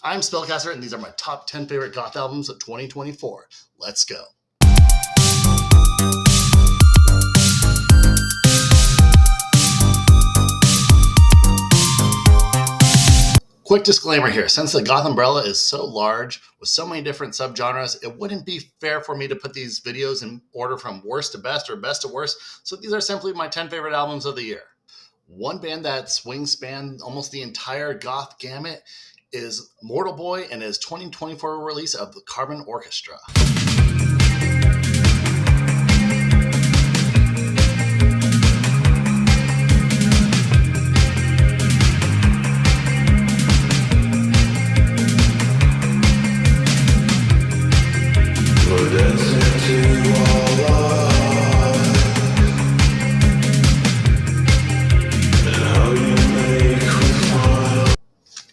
I'm Spellcaster, and these are my top 10 favorite goth albums of 2024. Let's go. Quick disclaimer here, since the goth umbrella is so large with so many different subgenres, it wouldn't be fair for me to put these videos in order from worst to best or best to worst, so these are simply my 10 favorite albums of the year. One band that swings span almost the entire goth gamut is Mortal Boy and his 2024 release of the Carbon Orchestra.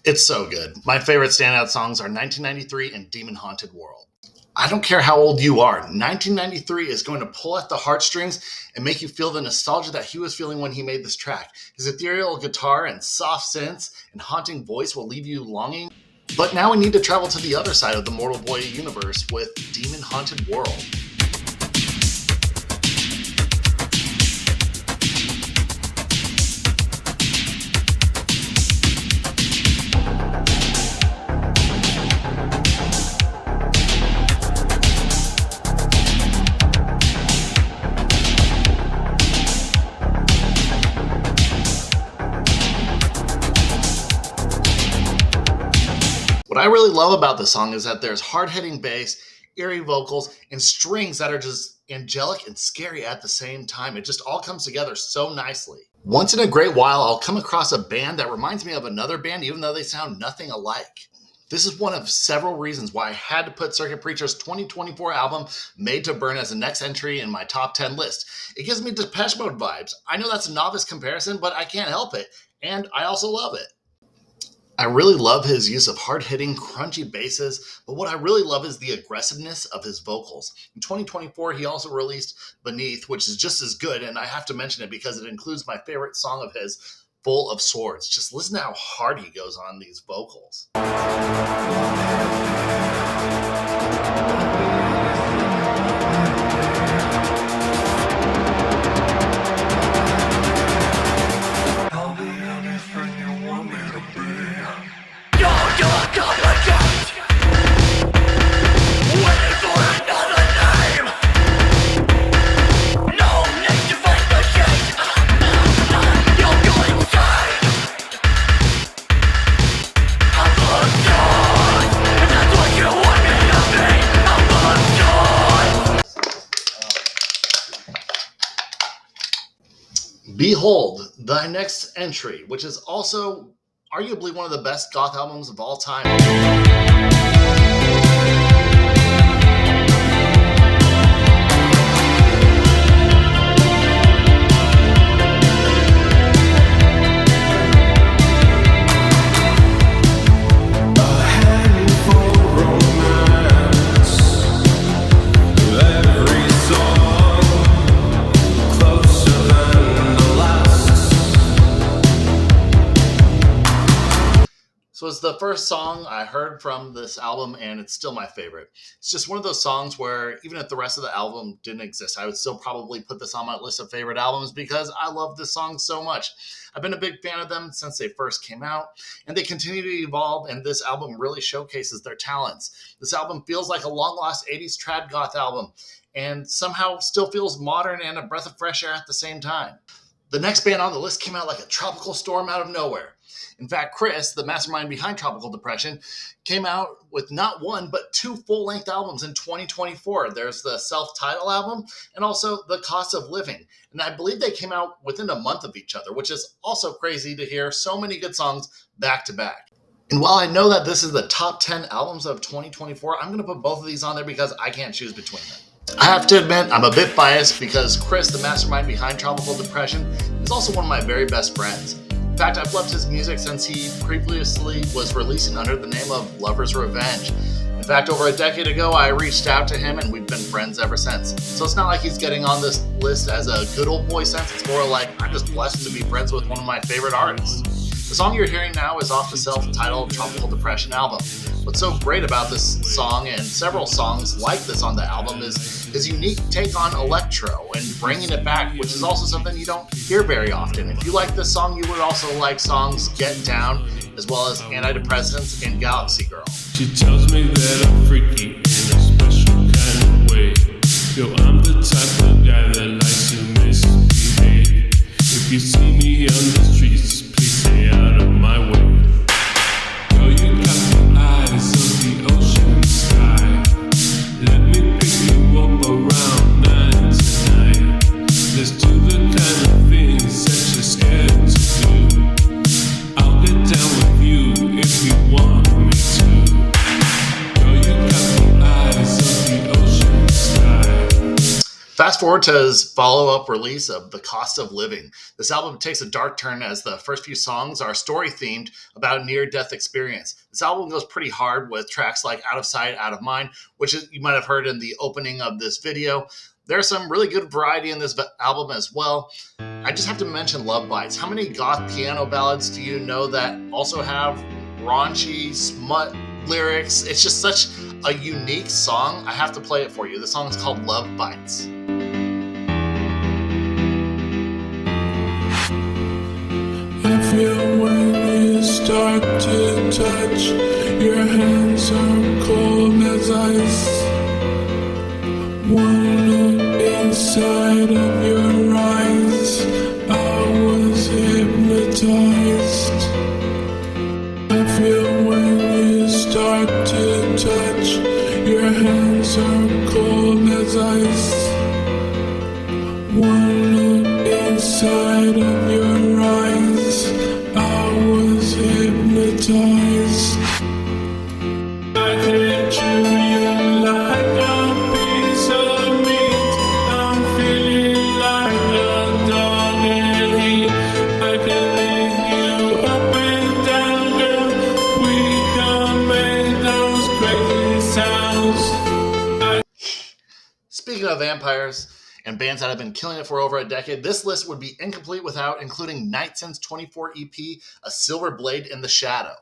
It's so good. My favorite standout songs are 1993 and Demon Haunted World. I don't care how old you are, 1993 is going to pull at the heartstrings and make you feel the nostalgia that he was feeling when he made this track. His ethereal guitar and soft synths and haunting voice will leave you longing. But now we need to travel to the other side of the Mortal Boy universe with Demon Haunted World. What I really love about this song is that there's hard-hitting bass, eerie vocals, and strings that are just angelic and scary at the same time. It just all comes together so nicely. Once in a great while, I'll come across a band that reminds me of another band, even though they sound nothing alike. This is one of several reasons why I had to put Circuit Preacher's 2024 album, Made to Burn, as the next entry in my top 10 list. It gives me Depeche Mode vibes. I know that's a novice comparison, but I can't help it, and I also love it. I really love his use of hard-hitting, crunchy basses, but what I really love is the aggressiveness of his vocals. In 2024, he also released Beneath, which is just as good, and I have to mention it because it includes my favorite song of his, Full of Swords. Just listen to how hard he goes on these vocals. Behold, thy next entry, which is also arguably one of the best goth albums of all time. So it's the first song I heard from this album, and it's still my favorite. It's just one of those songs where even if the rest of the album didn't exist, I would still probably put this on my list of favorite albums because I love this song so much. I've been a big fan of them since they first came out, and they continue to evolve, and this album really showcases their talents. This album feels like a long-lost 80s trad goth album, and somehow still feels modern and a breath of fresh air at the same time. The next band on the list came out like a tropical storm out of nowhere. In fact, Chris, the mastermind behind Tropical Depression, came out with not one, but two full-length albums in 2024. There's the self-titled album and also The Cost of Living. And I believe they came out within a month of each other, which is also crazy to hear so many good songs back to back. And while I know that this is the top 10 albums of 2024, I'm going to put both of these on there because I can't choose between them. I have to admit, I'm a bit biased because Chris, the mastermind behind Tropical Depression, is also one of my very best friends. In fact, I've loved his music since he previously was releasing under the name of Lover's Revenge. In fact, over a decade ago, I reached out to him and we've been friends ever since. So it's not like he's getting on this list as a good old boy sense. It's more like I'm just blessed to be friends with one of my favorite artists. The song you're hearing now is off the self-titled Tropical Depression album. What's so great about this song and several songs like this on the album is his unique take on electro and bringing it back, which is also something you don't hear very often. If you like this song, you would also like songs Get Down, as well as Antidepressants and Galaxy Girl. She tells me that I'm freaky in a special kind of way. Yo, I'm the type of guy that likes to misbehave. If you see me on the streets, please stay out of my way. Yo, you got the eyes of the ocean sky. Let me pick you up around 9 tonight. Let's do the kind of things that you're scared to do. I'll get down with you if you want me to. Yo, you got the eyes of the ocean sky. Fast forward to his follow-up release of The Cost of Living. This album takes a dark turn as the first few songs are story-themed about a near-death experience. This album goes pretty hard with tracks like Out of Sight, Out of Mind, which you might have heard in the opening of this video. There's some really good variety in this album as well. I just have to mention Love Bites. How many goth piano ballads do you know that also have raunchy, smut lyrics? It's just such a unique song. I have to play it for you. The song is called Love Bites. I feel when you start to touch, your hands are cold as ice. One look inside of your eyes, I was hypnotized. I feel when you start to touch, your hands are cold as ice. One look inside of your eyes, I was hypnotized. I can chew you like a piece of meat. I'm feeling like a dog in heat. I can lick you up and down, girl. We can make those crazy sounds. Speaking of vampires and bands that have been killing it for over a decade, this list would be incomplete without including Nightson's 24 EP, A Silver Blade in the Shadow.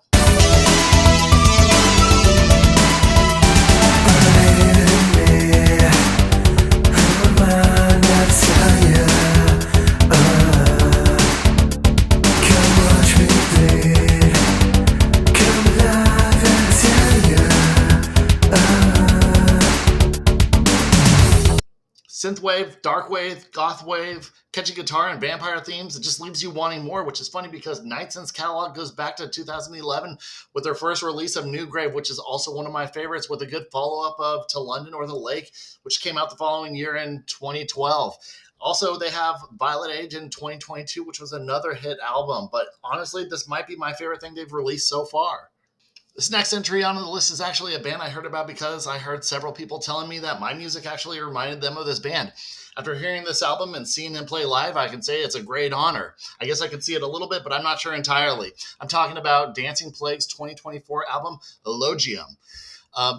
Synthwave, darkwave, gothwave, catchy guitar, and vampire themes. It just leaves you wanting more, which is funny because Nightson's catalog goes back to 2011 with their first release of New Grave, which is also one of my favorites, with a good follow-up of To London or the Lake, which came out the following year in 2012. Also, they have Violet Age in 2022, which was another hit album. But honestly, this might be my favorite thing they've released so far. This next entry on the list is actually a band I heard about because I heard several people telling me that my music actually reminded them of this band. After hearing this album and seeing them play live, I can say it's a great honor. I guess I can see it a little bit, but I'm not sure entirely. I'm talking about Dancing Plague's 2024 album, Elogium.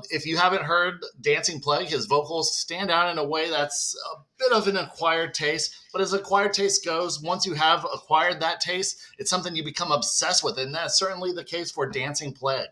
If you haven't heard Dancing Plague, his vocals stand out in a way that's a bit of an acquired taste. But as acquired taste goes, once you have acquired that taste, it's something you become obsessed with. And that's certainly the case for Dancing Plague.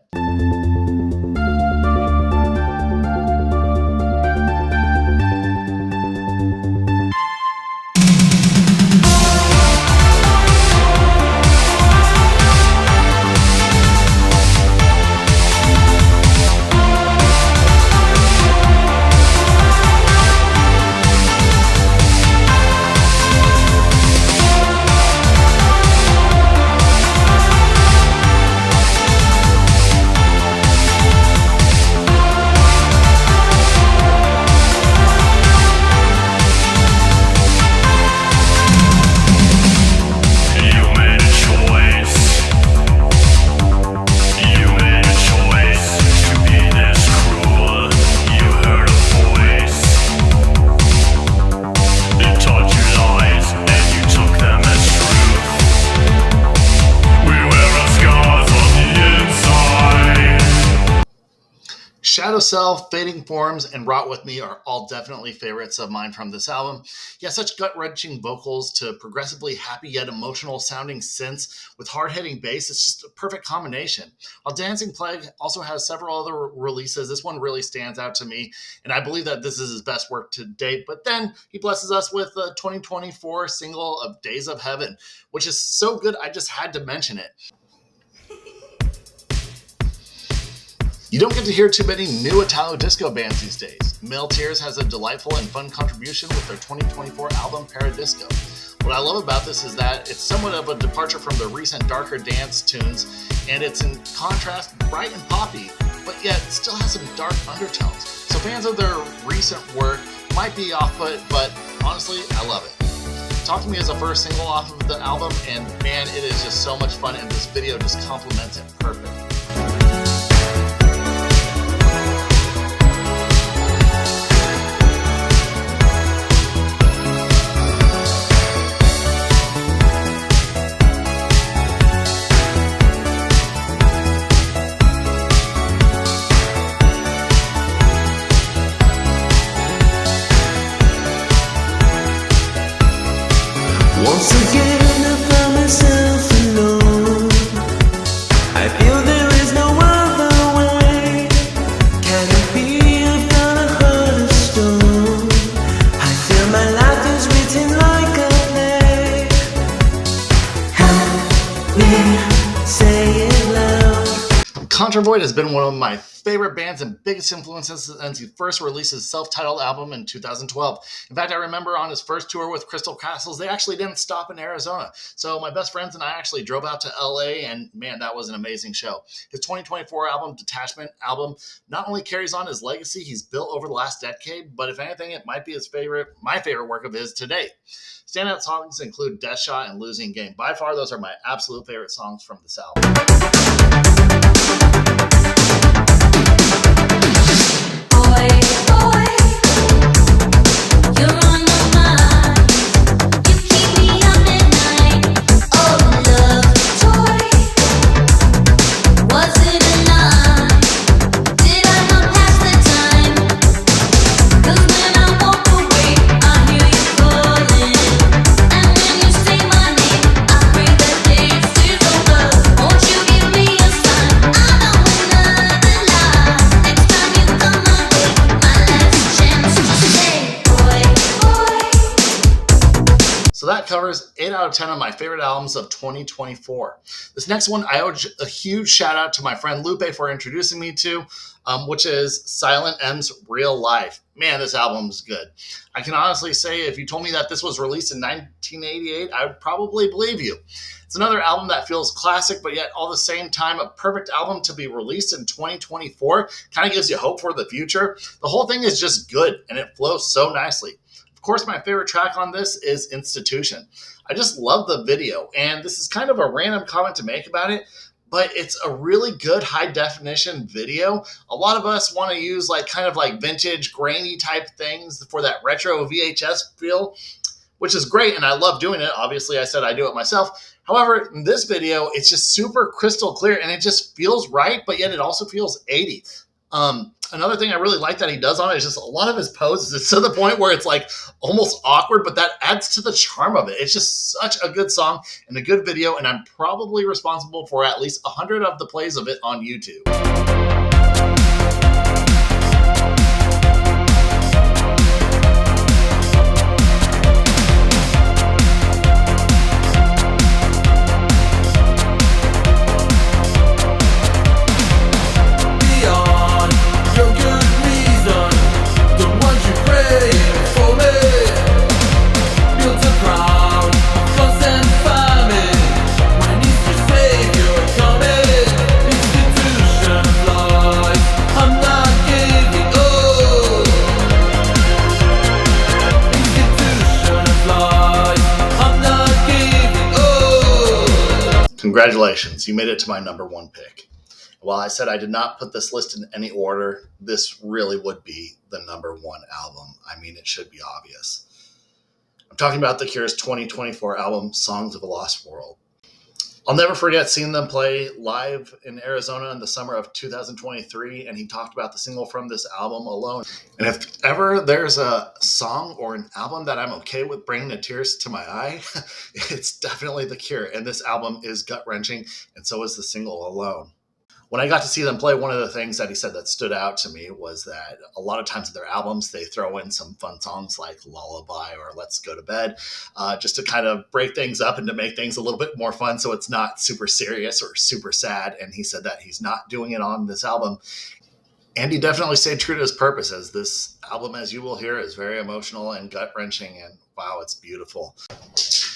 Shadow Cell, Fading Forms, and Rot With Me are all definitely favorites of mine from this album. Yeah, such gut-wrenching vocals to progressively happy yet emotional sounding synths with hard-hitting bass. It's just a perfect combination. While Dancing Plague also has several other releases, this one really stands out to me, and I believe that this is his best work to date. But then he blesses us with the 2024 single of Days of Heaven, which is so good I just had to mention it. You don't get to hear too many new Italo disco bands these days. Male Tears has a delightful and fun contribution with their 2024 album Paradisco. What I love about this is that it's somewhat of a departure from the recent darker dance tunes, and it's in contrast bright and poppy, but yet it still has some dark undertones. So fans of their recent work might be off-put, but honestly, I love it. Talk to Me is the first single off of the album, and man, it is just so much fun, and this video just complements it perfect. Once again I found myself alone. I feel there is no other way. Can it be I've got a heart of stone? I feel my life is written like a play. Help me say it loud. Contravoid has been one of my favorite bands and biggest influences since he first released his self-titled album in 2012. In fact, I remember on his first tour with Crystal Castles, they actually didn't stop in Arizona. So my best friends and I actually drove out to LA, and man, that was an amazing show. His 2024 album, Detachment album, not only carries on his legacy he's built over the last decade, but if anything, it might be my favorite work of his to date. Standout songs include Death Shot and Losing Game. By far, those are my absolute favorite songs from this album. So that covers 8 out of 10 of my favorite albums of 2024. This next one, I owe a huge shout out to my friend Lupe for introducing me to, which is Silent M's Real Life. Man, this album's good. I can honestly say if you told me that this was released in 1988, I would probably believe you. It's another album that feels classic, but yet all the same time, a perfect album to be released in 2024. Kind of gives you hope for the future. The whole thing is just good, and it flows so nicely. Of course, my favorite track on this is Institution. I just love the video, and this is kind of a random comment to make about it, but it's a really good high definition video. A lot of us want to use kind of vintage grainy type things for that retro VHS feel, which is great, and I love doing it. Obviously, I said I do it myself. However, in this video, it's just super crystal clear, and it just feels right, but yet it also feels 80s. Another thing I really like that he does on it is just a lot of his poses. It's to the point where it's almost awkward, but that adds to the charm of it. It's just such a good song and a good video, and I'm probably responsible for at least 100 of the plays of it on YouTube. Congratulations, you made it to my number one pick. While I said I did not put this list in any order, this really would be the number one album. I mean, it should be obvious. I'm talking about The Cure's 2024 album, Songs of a Lost World. I'll never forget seeing them play live in Arizona in the summer of 2023, and he talked about the single from this album alone. And if ever there's a song or an album that I'm okay with bringing the tears to my eye, it's definitely The Cure. And this album is gut wrenching, and so is the single alone. When I got to see them play, one of the things that he said that stood out to me was that a lot of times in their albums, they throw in some fun songs like Lullaby or Let's Go to Bed, just to kind of break things up and to make things a little bit more fun so it's not super serious or super sad. And he said that he's not doing it on this album. And he definitely stayed true to his purpose, as this album, as you will hear, is very emotional and gut wrenching. And wow, it's beautiful.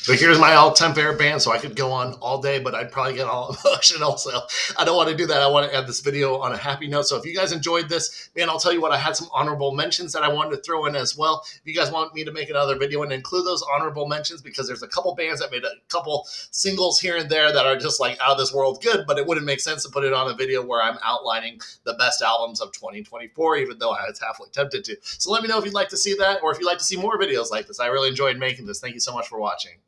But here's my all-time favorite band, so I could go on all day, but I'd probably get all emotional. So I don't want to do that. I want to end this video on a happy note. So if you guys enjoyed this, man, I'll tell you what, I had some honorable mentions that I wanted to throw in as well. If you guys want me to make another video and include those honorable mentions, because there's a couple bands that made a couple singles here and there that are just like out of this world good, but it wouldn't make sense to put it on a video where I'm outlining the best albums of 2024, even though I was halfway tempted to. So let me know if you'd like to see that, or if you'd like to see more videos like this. I really enjoyed making this. Thank you so much for watching.